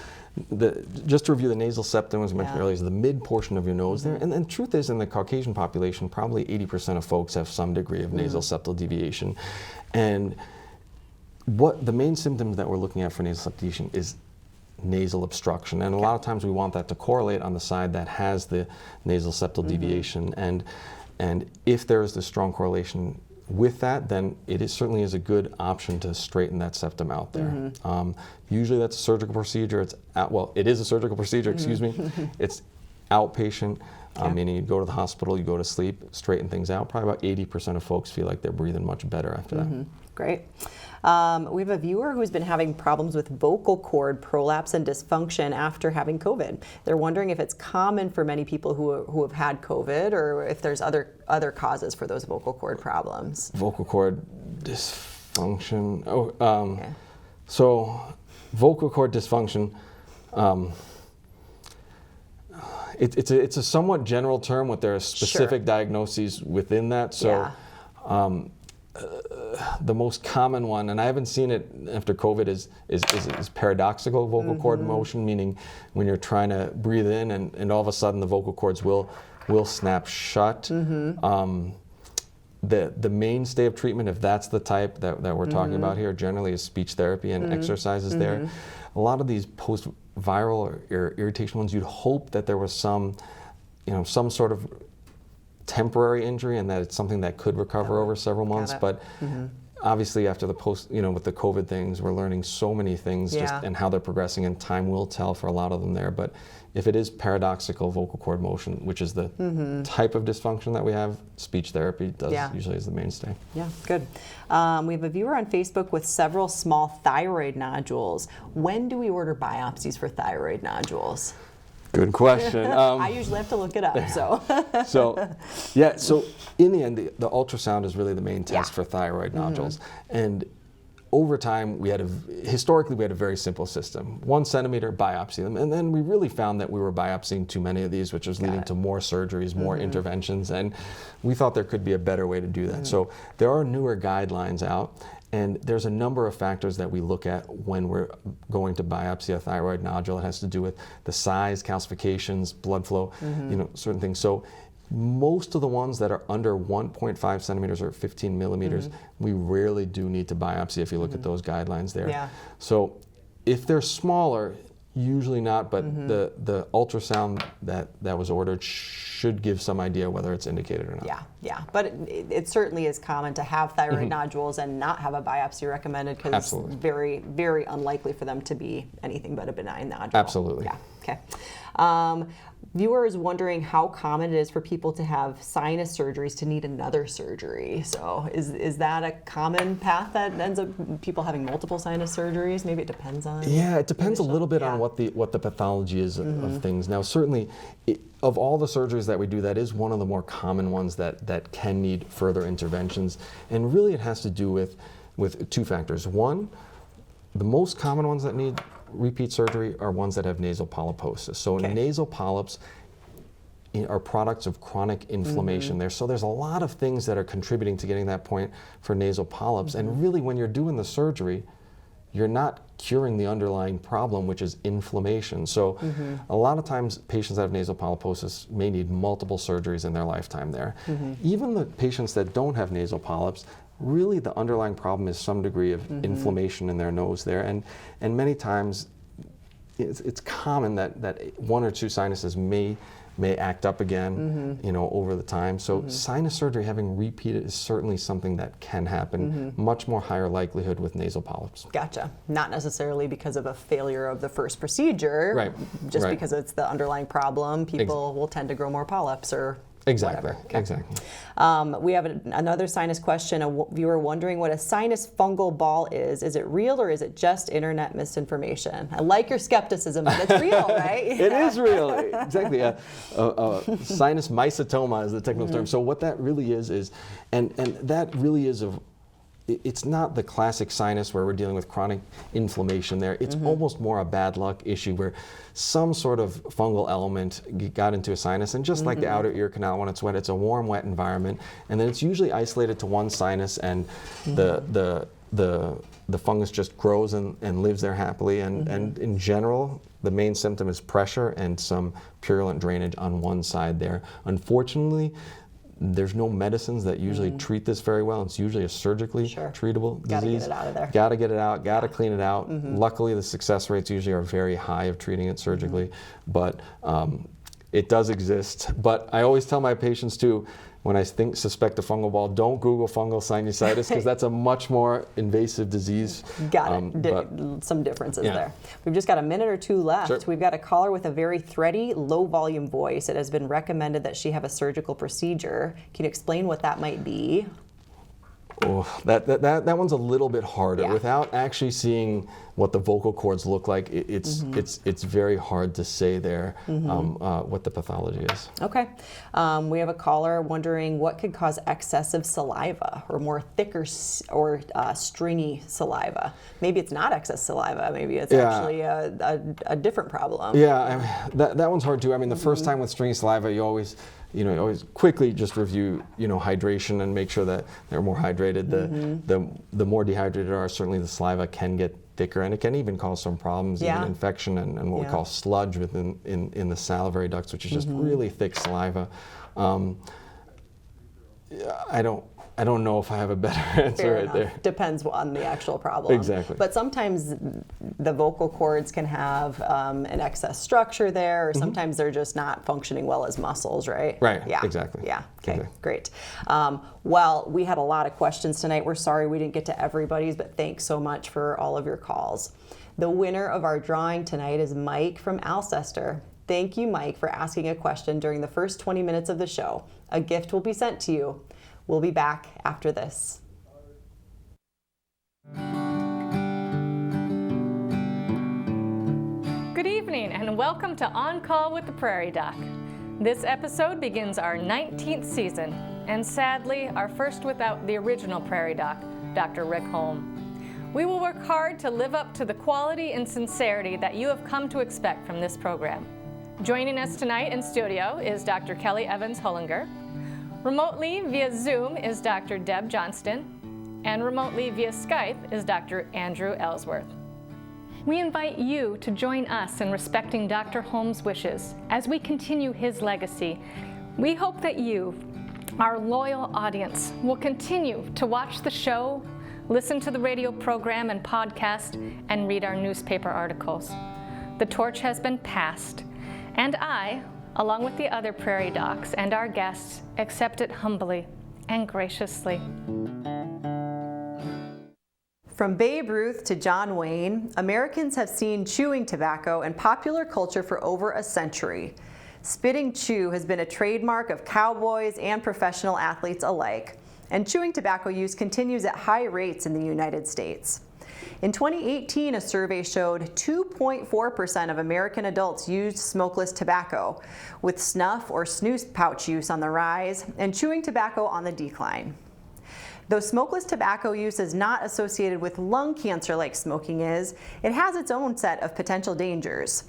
just to review, the nasal septum, as I mentioned earlier, is the mid portion of your nose there. And the truth is, in the Caucasian population, probably 80% of folks have some degree of nasal septal deviation. And what the main symptoms that we're looking at for nasal septal deviation is nasal obstruction. And a lot of times we want that to correlate on the side that has the nasal septal deviation. And if there is this strong correlation with that, then it certainly is a good option to straighten that septum out there. Usually that's a surgical procedure. It is a surgical procedure, excuse me. It's outpatient, meaning you go to the hospital, you go to sleep, straighten things out. Probably about 80% of folks feel like they're breathing much better after that. Great. We have a viewer who's been having problems with vocal cord prolapse and dysfunction after having COVID. They're wondering if it's common for many people who have had COVID, or if there's other causes for those vocal cord problems. Vocal cord dysfunction. So vocal cord dysfunction. It's a somewhat general term with there are specific diagnoses within that. So. The most common one, and I haven't seen it after COVID, is paradoxical vocal cord motion, meaning when you're trying to breathe in and all of a sudden the vocal cords will snap shut. The mainstay of treatment, if that's the type that we're talking about here, generally is speech therapy and exercises there. A lot of these post-viral or irritation ones, you'd hope that there was some sort of temporary injury and that it's something that could recover over several months. But obviously after the with the COVID things, we're learning so many things and how they're progressing, and time will tell for a lot of them there. But if it is paradoxical vocal cord motion, which is the type of dysfunction that we have, speech therapy usually is the mainstay. Yeah, good. We have a viewer on Facebook with several small thyroid nodules. When do we order biopsies for thyroid nodules? Good question. I usually have to look it up. So in the end, the ultrasound is really the main test for thyroid nodules. And over time, historically we had a very simple system. 1 centimeter, biopsy them. And then we really found that we were biopsying too many of these, which was leading to more surgeries, more interventions. And we thought there could be a better way to do that. So there are newer guidelines out. And there's a number of factors that we look at when we're going to biopsy a thyroid nodule. It has to do with the size, calcifications, blood flow, certain things. So most of the ones that are under 1.5 centimeters or 15 millimeters, we rarely do need to biopsy if you look at those guidelines there. So if they're smaller, usually not, but the ultrasound that was ordered should give some idea whether it's indicated or not. Yeah, but it certainly is common to have thyroid nodules and not have a biopsy recommended, because it's very, very unlikely for them to be anything but a benign nodule. Absolutely. Yeah, okay. Viewer is wondering how common it is for people to have sinus surgeries to need another surgery. So is that a common path that ends up people having multiple sinus surgeries? Maybe it depends on. Yeah, it depends a little bit on what the pathology is of things. Now, certainly, of all the surgeries that we do, that is one of the more common ones that can need further interventions. And really, it has to do with two factors. One, the most common ones that need repeat surgery are ones that have nasal polyposis. So nasal polyps are products of chronic inflammation there. So there's a lot of things that are contributing to getting that point for nasal polyps. And really, when you're doing the surgery, you're not curing the underlying problem, which is inflammation. So a lot of times patients that have nasal polyposis may need multiple surgeries in their lifetime there. Even the patients that don't have nasal polyps, really the underlying problem is some degree of inflammation in their nose there. And many times it's common that 1 or 2 sinuses may may act up again, over the time. So sinus surgery, having repeated, is certainly something that can happen. Much more higher likelihood with nasal polyps. Gotcha. Not necessarily because of a failure of the first procedure, Right. just because it's the underlying problem. People will tend to grow more polyps or Exactly. whatever. Okay. Exactly. We have another sinus question. A viewer wondering what a sinus fungal ball is. Is it real or is it just internet misinformation? I like your skepticism, but it's real, right? It is real. Exactly. Sinus mycetoma is the technical term. So what that really is, and that really is it's not the classic sinus where we're dealing with chronic inflammation there. It's almost more a bad luck issue where some sort of fungal element got into a sinus, and just like the outer ear canal when it's wet, it's a warm, wet environment, and then it's usually isolated to one sinus, and the fungus just grows and lives there happily, and in general, the main symptom is pressure and some purulent drainage on one side there. Unfortunately, there's no medicines that usually treat this very well. It's usually a surgically treatable disease. Gotta get it out of there. Gotta get it out, gotta clean it out. Luckily, the success rates usually are very high of treating it surgically, but it does exist. But I always tell my patients too, when I suspect a fungal ball, don't Google fungal sinusitis, because that's a much more invasive disease. Got it. Some differences there. We've just got a minute or two left. Sure. We've got a caller with a very thready, low volume voice. It has been recommended that she have a surgical procedure. Can you explain what that might be? Oh, that one's a little bit harder. Yeah. Without actually seeing what the vocal cords look like, it's very hard to say there what the pathology is. Okay. We have a caller wondering what could cause excessive saliva or more thicker or stringy saliva. Maybe it's not excess saliva. Maybe it's actually a different problem. Yeah, that one's hard too. I mean, the first time with stringy saliva, you always quickly just review, hydration and make sure that they're more hydrated. The more dehydrated are, certainly the saliva can get thicker, and it can even cause some problems, even infection and what we call sludge within in the salivary ducts, which is just really thick saliva. I don't know if I have a better answer right there. Depends on the actual problem. Exactly. But sometimes the vocal cords can have an excess structure there, or sometimes they're just not functioning well as muscles, right? Right, Yeah. exactly. Yeah, okay, Exactly. great. Well, we had a lot of questions tonight. We're sorry we didn't get to everybody's, but thanks so much for all of your calls. The winner of our drawing tonight is Mike from Alcester. Thank you, Mike, for asking a question during the first 20 minutes of the show. A gift will be sent to you. We'll be back after this. Good evening and welcome to On Call with the Prairie Doc. This episode begins our 19th season, and sadly, our first without the original Prairie Doc, Dr. Rick Holm. We will work hard to live up to the quality and sincerity that you have come to expect from this program. Joining us tonight in studio is Dr. Kelly Evans-Hullinger. Remotely via Zoom is Dr. Deb Johnston, and remotely via Skype is Dr. Andrew Ellsworth. We invite you to join us in respecting Dr. Holm's wishes as we continue his legacy. We hope that you, our loyal audience, will continue to watch the show, listen to the radio program and podcast, and read our newspaper articles. The torch has been passed, and I, along with the other Prairie Docs and our guests, accept it humbly and graciously. From Babe Ruth to John Wayne, Americans have seen chewing tobacco in popular culture for over a century. Spitting chew has been a trademark of cowboys and professional athletes alike, and chewing tobacco use continues at high rates in the United States. In 2018, a survey showed 2.4% of American adults used smokeless tobacco, with snuff or snus pouch use on the rise and chewing tobacco on the decline. Though smokeless tobacco use is not associated with lung cancer like smoking is, it has its own set of potential dangers.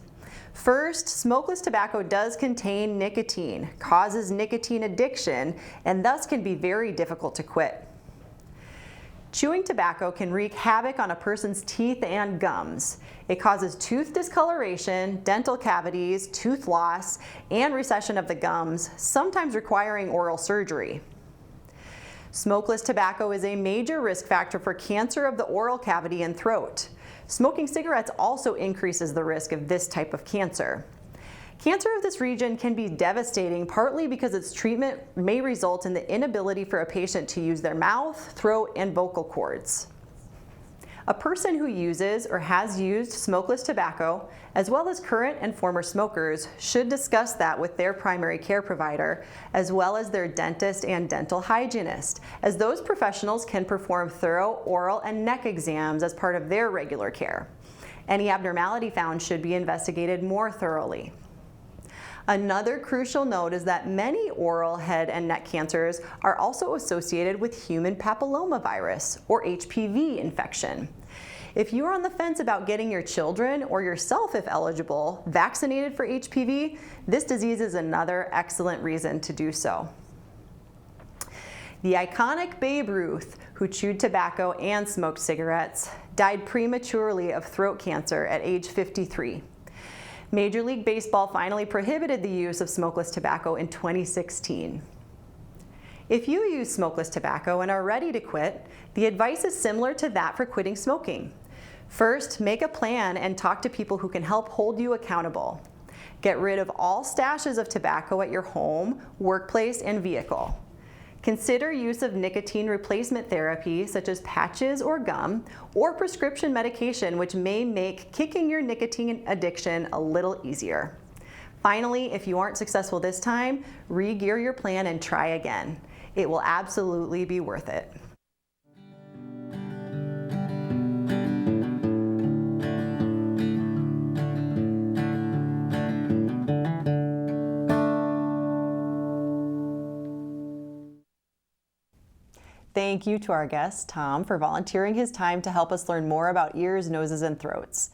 First, smokeless tobacco does contain nicotine, causes nicotine addiction, and thus can be very difficult to quit. Chewing tobacco can wreak havoc on a person's teeth and gums. It causes tooth discoloration, dental cavities, tooth loss, and recession of the gums, sometimes requiring oral surgery. Smokeless tobacco is a major risk factor for cancer of the oral cavity and throat. Smoking cigarettes also increases the risk of this type of cancer. Cancer of this region can be devastating, partly because its treatment may result in the inability for a patient to use their mouth, throat, and vocal cords. A person who uses or has used smokeless tobacco, as well as current and former smokers, should discuss that with their primary care provider, as well as their dentist and dental hygienist, as those professionals can perform thorough oral and neck exams as part of their regular care. Any abnormality found should be investigated more thoroughly. Another crucial note is that many oral, head, and neck cancers are also associated with human papillomavirus, or HPV infection. If you are on the fence about getting your children, or yourself if eligible, vaccinated for HPV, this disease is another excellent reason to do so. The iconic Babe Ruth, who chewed tobacco and smoked cigarettes, died prematurely of throat cancer at age 53. Major League Baseball finally prohibited the use of smokeless tobacco in 2016. If you use smokeless tobacco and are ready to quit, the advice is similar to that for quitting smoking. First, make a plan and talk to people who can help hold you accountable. Get rid of all stashes of tobacco at your home, workplace, and vehicle. Consider use of nicotine replacement therapy, such as patches or gum, or prescription medication, which may make kicking your nicotine addiction a little easier. Finally, if you aren't successful this time, re-gear your plan and try again. It will absolutely be worth it. Thank you to our guest, Tom, for volunteering his time to help us learn more about ears, noses, and throats.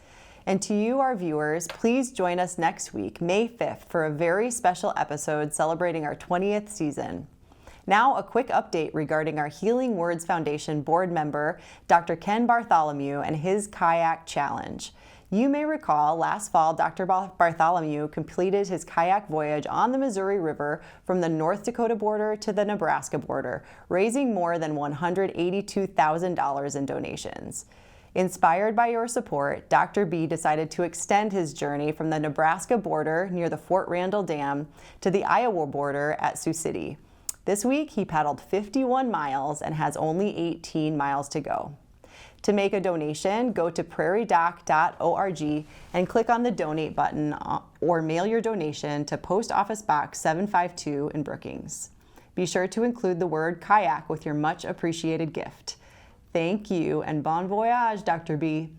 And to you, our viewers, please join us next week, May 5th, for a very special episode celebrating our 20th season. Now, a quick update regarding our Healing Words Foundation board member, Dr. Ken Bartholomew, and his kayak challenge. You may recall last fall, Dr. Bartholomew completed his kayak voyage on the Missouri River from the North Dakota border to the Nebraska border, raising more than $182,000 in donations. Inspired by your support, Dr. B decided to extend his journey from the Nebraska border near the Fort Randall Dam to the Iowa border at Sioux City. This week, he paddled 51 miles and has only 18 miles to go. To make a donation, go to prairiedoc.org and click on the donate button or mail your donation to Post Office Box 752 in Brookings. Be sure to include the word kayak with your much appreciated gift. Thank you and bon voyage, Dr. B.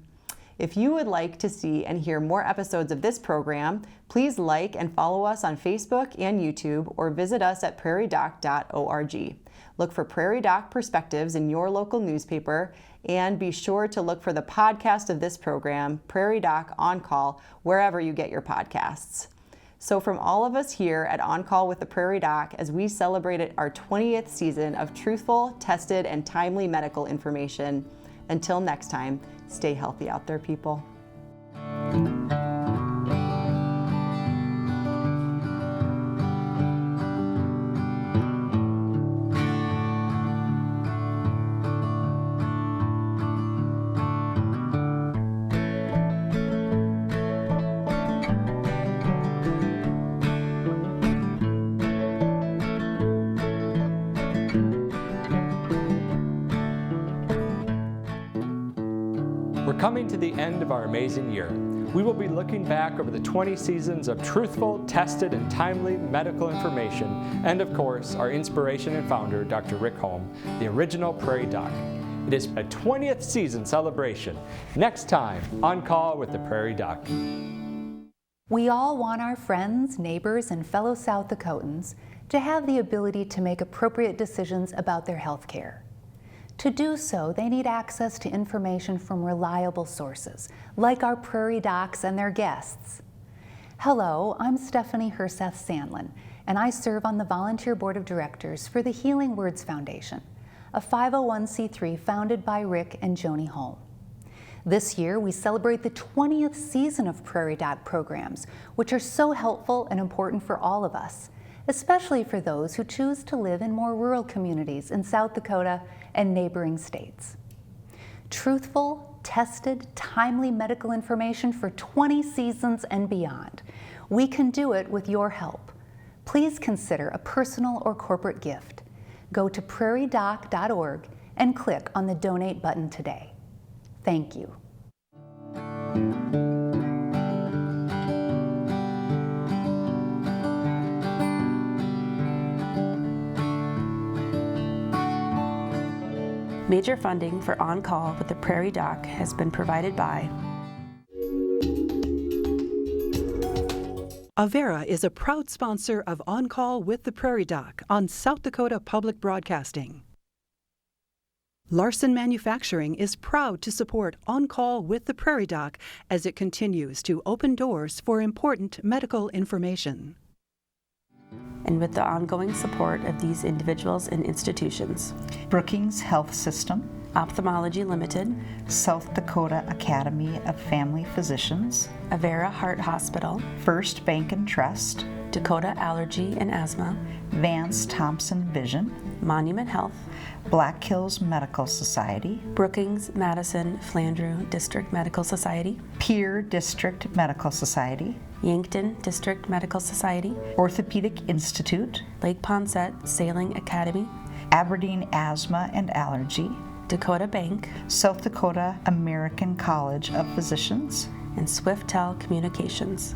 If you would like to see and hear more episodes of this program, please like and follow us on Facebook and YouTube or visit us at prairiedoc.org. Look for Prairie Doc Perspectives in your local newspaper, and be sure to look for the podcast of this program, Prairie Doc On Call, wherever you get your podcasts. So from all of us here at On Call with the Prairie Doc, as we celebrated our 20th season of truthful, tested, and timely medical information, until next time, stay healthy out there, people. Coming to the end of our amazing year, we will be looking back over the 20 seasons of truthful, tested, and timely medical information, and of course, our inspiration and founder, Dr. Rick Holm, the original Prairie Doc. It is a 20th season celebration. Next time, On Call with the Prairie Doc. We all want our friends, neighbors, and fellow South Dakotans to have the ability to make appropriate decisions about their health care. To do so, they need access to information from reliable sources, like our Prairie Docs and their guests. Hello, I'm Stephanie Herseth Sandlin, and I serve on the Volunteer Board of Directors for the Healing Words Foundation, a 501c3 founded by Rick and Joni Holm. This year, we celebrate the 20th season of Prairie Doc programs, which are so helpful and important for all of us, especially for those who choose to live in more rural communities in South Dakota and neighboring states. Truthful, tested, timely medical information for 20 seasons and beyond. We can do it with your help. Please consider a personal or corporate gift. Go to prairiedoc.org and click on the Donate button today. Thank you. Major funding for On Call with the Prairie Doc has been provided by Avera is a proud sponsor of On Call with the Prairie Doc on South Dakota Public Broadcasting. Larson Manufacturing is proud to support On Call with the Prairie Doc as it continues to open doors for important medical information. and with the ongoing support of these individuals and institutions. Brookings Health System, Ophthalmology Limited, South Dakota Academy of Family Physicians, Avera Heart Hospital, First Bank and Trust, Dakota Allergy and Asthma, Vance Thompson Vision, Monument Health, Black Hills Medical Society, Brookings Madison Flandreau District Medical Society, Pierre District Medical Society, Yankton District Medical Society, Orthopedic Institute, Lake Poinsett Sailing Academy, Aberdeen Asthma and Allergy, Dakota Bank, South Dakota American College of Physicians, and Swiftel Communications.